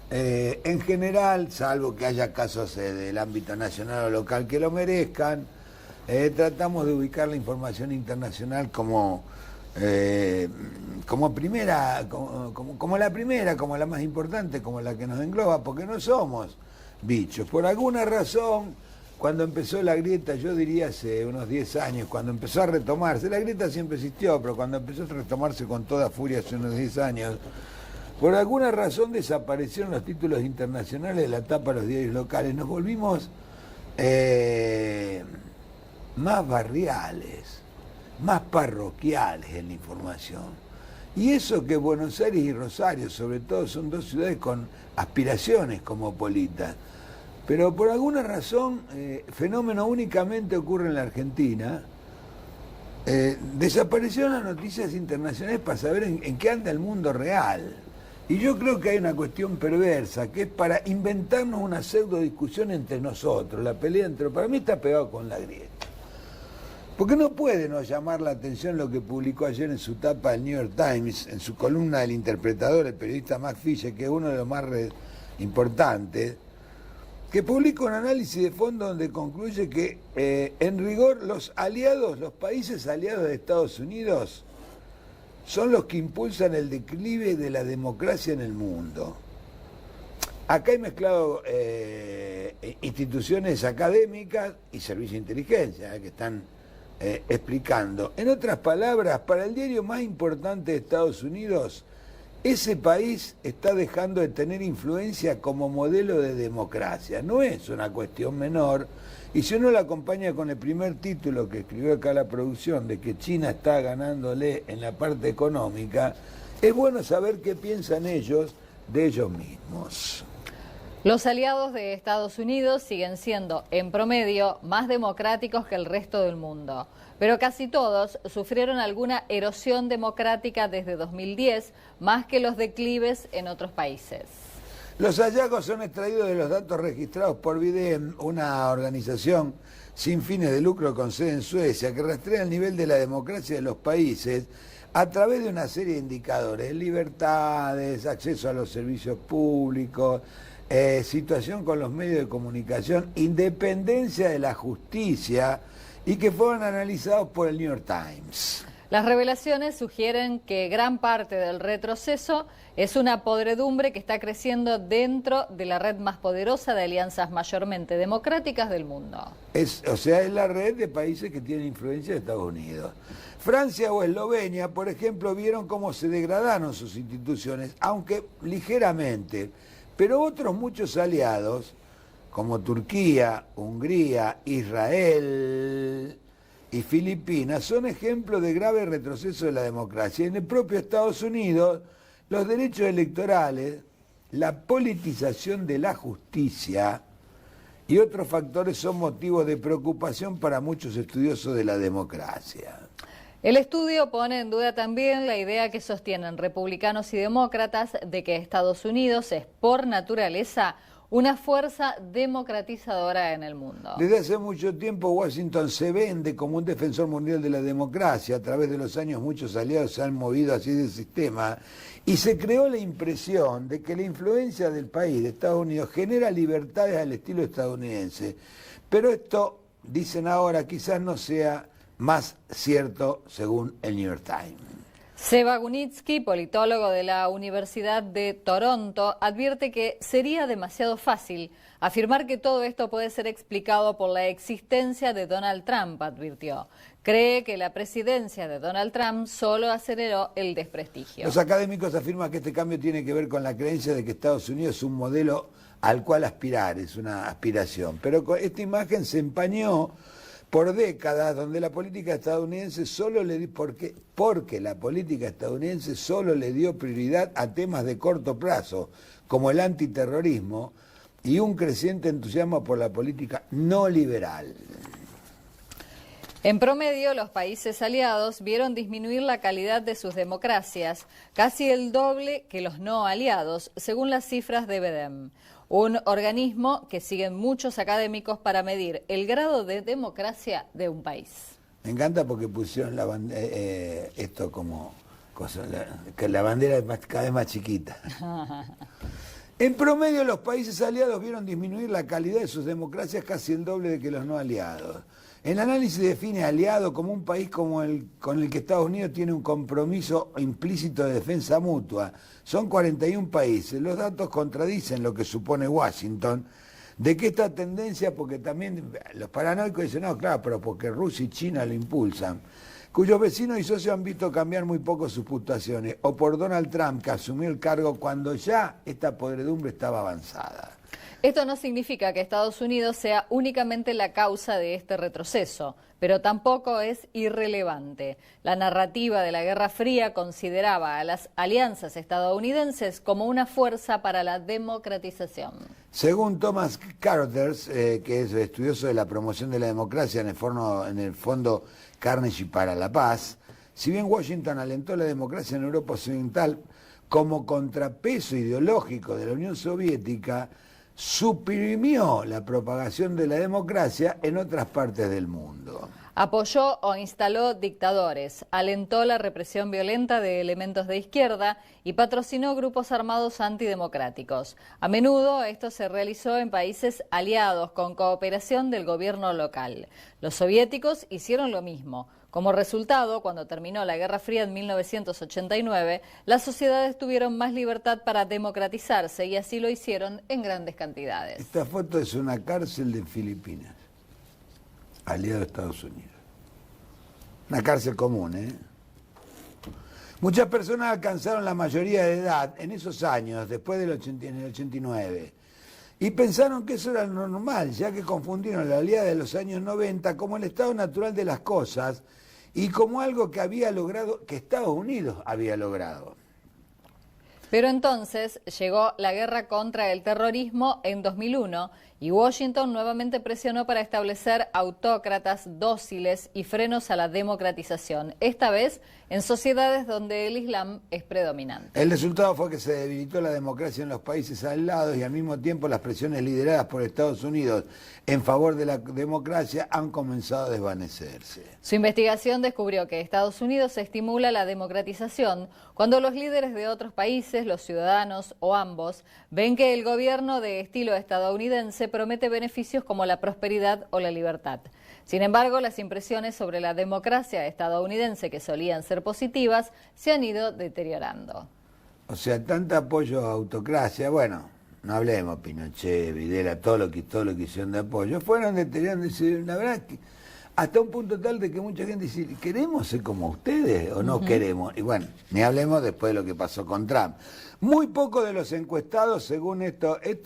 En general, salvo que haya casos del ámbito nacional o local que lo merezcan, tratamos de ubicar la información internacional como primera, como la primera, como la más importante, como la que nos engloba, porque no somos bichos. Por alguna razón, cuando empezó la grieta, yo diría hace unos 10 años, cuando empezó a retomarse, la grieta siempre existió, pero cuando empezó a retomarse con toda furia hace unos 10 años, por alguna razón desaparecieron los títulos internacionales de la tapa de los diarios locales. Nos volvimos más barriales, más parroquiales en la información. Y eso que Buenos Aires y Rosario, sobre todo, son dos ciudades con aspiraciones cosmopolitas. Pero por alguna razón, fenómeno únicamente ocurre en la Argentina, desaparecieron las noticias internacionales para saber en qué anda el mundo real. Y yo creo que hay una cuestión perversa, que es para inventarnos una pseudo discusión entre nosotros, la pelea entre... Para mí está pegado con la grieta. Porque no puede no llamar la atención lo que publicó ayer en su tapa el New York Times, en su columna del interpretador, el periodista Max Fisher, que es uno de los más importantes, que publica un análisis de fondo donde concluye que, en rigor, los países aliados de Estados Unidos, son los que impulsan el declive de la democracia en el mundo. Acá hay mezclado instituciones académicas y servicios de inteligencia que están explicando. En otras palabras, para el diario más importante de Estados Unidos, ese país está dejando de tener influencia como modelo de democracia. No es una cuestión menor. Y si uno la acompaña con el primer título que escribió acá la producción, de que China está ganándole en la parte económica, es bueno saber qué piensan ellos de ellos mismos. Los aliados de Estados Unidos siguen siendo, en promedio, más democráticos que el resto del mundo. Pero casi todos sufrieron alguna erosión democrática desde 2010, más que los declives en otros países. Los hallazgos son extraídos de los datos registrados por Videm, una organización sin fines de lucro con sede en Suecia, que rastrea el nivel de la democracia de los países a través de una serie de indicadores: libertades, acceso a los servicios públicos, situación con los medios de comunicación, independencia de la justicia, y que fueron analizados por el New York Times. Las revelaciones sugieren que gran parte del retroceso es una podredumbre que está creciendo dentro de la red más poderosa de alianzas mayormente democráticas del mundo. Es la red de países que tienen influencia de Estados Unidos. Francia o Eslovenia, por ejemplo, vieron cómo se degradaron sus instituciones, aunque ligeramente. Pero otros muchos aliados, como Turquía, Hungría, Israel y Filipinas, son ejemplos de grave retroceso de la democracia. En el propio Estados Unidos, los derechos electorales, la politización de la justicia y otros factores son motivos de preocupación para muchos estudiosos de la democracia. El estudio pone en duda también la idea que sostienen republicanos y demócratas de que Estados Unidos es, por naturaleza, una fuerza democratizadora en el mundo. Desde hace mucho tiempo Washington se vende como un defensor mundial de la democracia. A través de los años muchos aliados se han movido así del sistema y se creó la impresión de que la influencia del país, de Estados Unidos, genera libertades al estilo estadounidense. Pero esto, dicen ahora, quizás no sea más cierto según el New York Times. Seba Gunitsky, politólogo de la Universidad de Toronto, advierte que sería demasiado fácil afirmar que todo esto puede ser explicado por la existencia de Donald Trump, advirtió. Cree que la presidencia de Donald Trump solo aceleró el desprestigio. Los académicos afirman que este cambio tiene que ver con la creencia de que Estados Unidos es un modelo al cual aspirar, es una aspiración. Pero esta imagen se empañó por décadas, donde la política estadounidense porque la política estadounidense solo le dio prioridad a temas de corto plazo, como el antiterrorismo, y un creciente entusiasmo por la política no liberal. En promedio, los países aliados vieron disminuir la calidad de sus democracias, casi el doble que los no aliados, según las cifras de Videm, un organismo que siguen muchos académicos para medir el grado de democracia de un país. Me encanta porque pusieron esto como cosa, que la bandera es cada vez más chiquita. En promedio, los países aliados vieron disminuir la calidad de sus democracias casi el doble de que los no aliados. El análisis define aliado como un país con el que Estados Unidos tiene un compromiso implícito de defensa mutua. Son 41 países. Los datos contradicen lo que supone Washington, de que esta tendencia, porque también los paranoicos dicen, no, claro, pero porque Rusia y China lo impulsan, cuyos vecinos y socios han visto cambiar muy poco sus puntuaciones, o por Donald Trump, que asumió el cargo cuando ya esta podredumbre estaba avanzada. Esto no significa que Estados Unidos sea únicamente la causa de este retroceso, pero tampoco es irrelevante. La narrativa de la Guerra Fría consideraba a las alianzas estadounidenses como una fuerza para la democratización. Según Thomas Carruthers, que es estudioso de la promoción de la democracia en el Fondo Carnegie para la Paz, si bien Washington alentó la democracia en Europa Occidental como contrapeso ideológico de la Unión Soviética, suprimió la propagación de la democracia en otras partes del mundo. Apoyó o instaló dictadores, alentó la represión violenta de elementos de izquierda y patrocinó grupos armados antidemocráticos. A menudo esto se realizó en países aliados con cooperación del gobierno local. Los soviéticos hicieron lo mismo. Como resultado, cuando terminó la Guerra Fría en 1989, las sociedades tuvieron más libertad para democratizarse y así lo hicieron en grandes cantidades. Esta foto es una cárcel de Filipinas, aliado a Estados Unidos. Una cárcel común, ¿eh? Muchas personas alcanzaron la mayoría de edad en esos años, después del 89, y pensaron que eso era lo normal, ya que confundieron la realidad de los años 90 como el estado natural de las cosas y como algo que había logrado, que Estados Unidos había logrado. Pero entonces llegó la guerra contra el terrorismo en 2001 y Washington nuevamente presionó para establecer autócratas dóciles y frenos a la democratización, esta vez en sociedades donde el Islam es predominante. El resultado fue que se debilitó la democracia en los países aislados y al mismo tiempo las presiones lideradas por Estados Unidos en favor de la democracia han comenzado a desvanecerse. Su investigación descubrió que Estados Unidos estimula la democratización cuando los líderes de otros países, los ciudadanos o ambos, ven que el gobierno de estilo estadounidense promete beneficios como la prosperidad o la libertad. Sin embargo, las impresiones sobre la democracia estadounidense, que solían ser positivas, se han ido deteriorando. O sea, tanto apoyo a autocracia, bueno, no hablemos Pinochet, Videla, todo lo que hicieron de apoyo, fueron deteriorando. La verdad que hasta un punto tal de que mucha gente dice, ¿queremos ser como ustedes o no queremos? Y bueno, ni hablemos después de lo que pasó con Trump. Muy pocos de los encuestados, según esto es,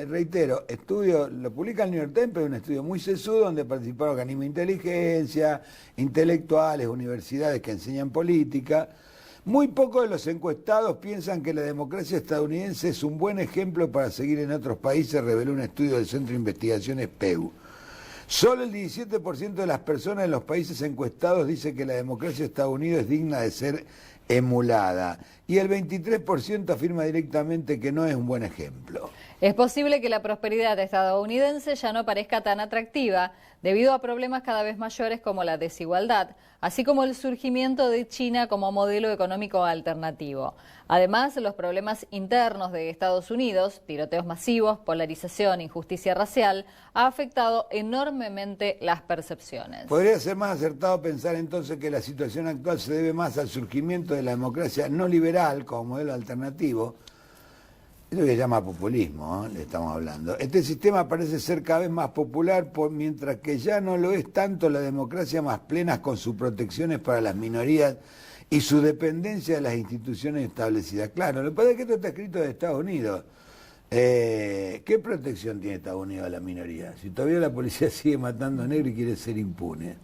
reitero, estudio, lo publica el New York Times, pero es un estudio muy sesudo donde participaron organismos de inteligencia, intelectuales, universidades que enseñan política. Muy pocos de los encuestados piensan que la democracia estadounidense es un buen ejemplo para seguir en otros países, reveló un estudio del Centro de Investigaciones Pew. Solo el 17% de las personas en los países encuestados dice que la democracia de Estados Unidos es digna de ser emulada y el 23% afirma directamente que no es un buen ejemplo. Es posible que la prosperidad estadounidense ya no parezca tan atractiva debido a problemas cada vez mayores como la desigualdad, así como el surgimiento de China como modelo económico alternativo. Además, los problemas internos de Estados Unidos, tiroteos masivos, polarización, injusticia racial, ha afectado enormemente las percepciones. Podría ser más acertado pensar entonces que la situación actual se debe más al surgimiento de la democracia no liberal como modelo alternativo. Es lo que se llama populismo, le estamos hablando. Este sistema parece ser cada vez más popular, mientras que ya no lo es tanto la democracia más plena con sus protecciones para las minorías y su dependencia de las instituciones establecidas. Claro, lo que pasa es que esto está escrito de Estados Unidos. ¿Qué protección tiene Estados Unidos a la minoría? Si todavía la policía sigue matando a negros y quiere ser impune.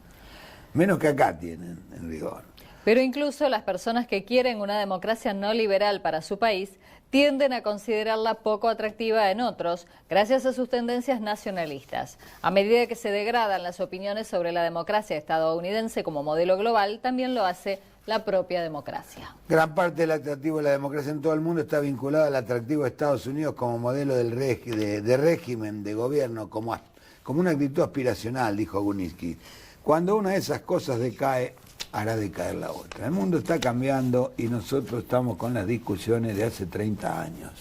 Menos que acá tienen, en rigor. Pero incluso las personas que quieren una democracia no liberal para su país tienden a considerarla poco atractiva en otros, gracias a sus tendencias nacionalistas. A medida que se degradan las opiniones sobre la democracia estadounidense como modelo global, también lo hace la propia democracia. Gran parte del atractivo de la democracia en todo el mundo está vinculada al atractivo de Estados Unidos como modelo de régimen, de gobierno, como una actitud aspiracional, dijo Guniski. Cuando una de esas cosas decae, hará decaer la otra. El mundo está cambiando y nosotros estamos con las discusiones de hace 30 años.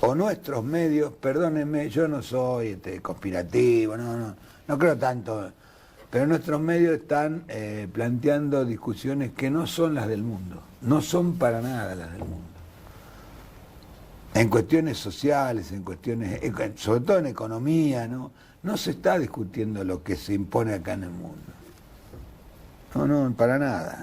o nuestros medios, perdónenme, yo no soy conspirativo, no creo tanto, pero nuestros medios están planteando discusiones que no son las del mundo, no son para nada las del mundo. En cuestiones sociales, en cuestiones, sobre todo en economía, no se está discutiendo lo que se impone acá en el mundo. No, para nada.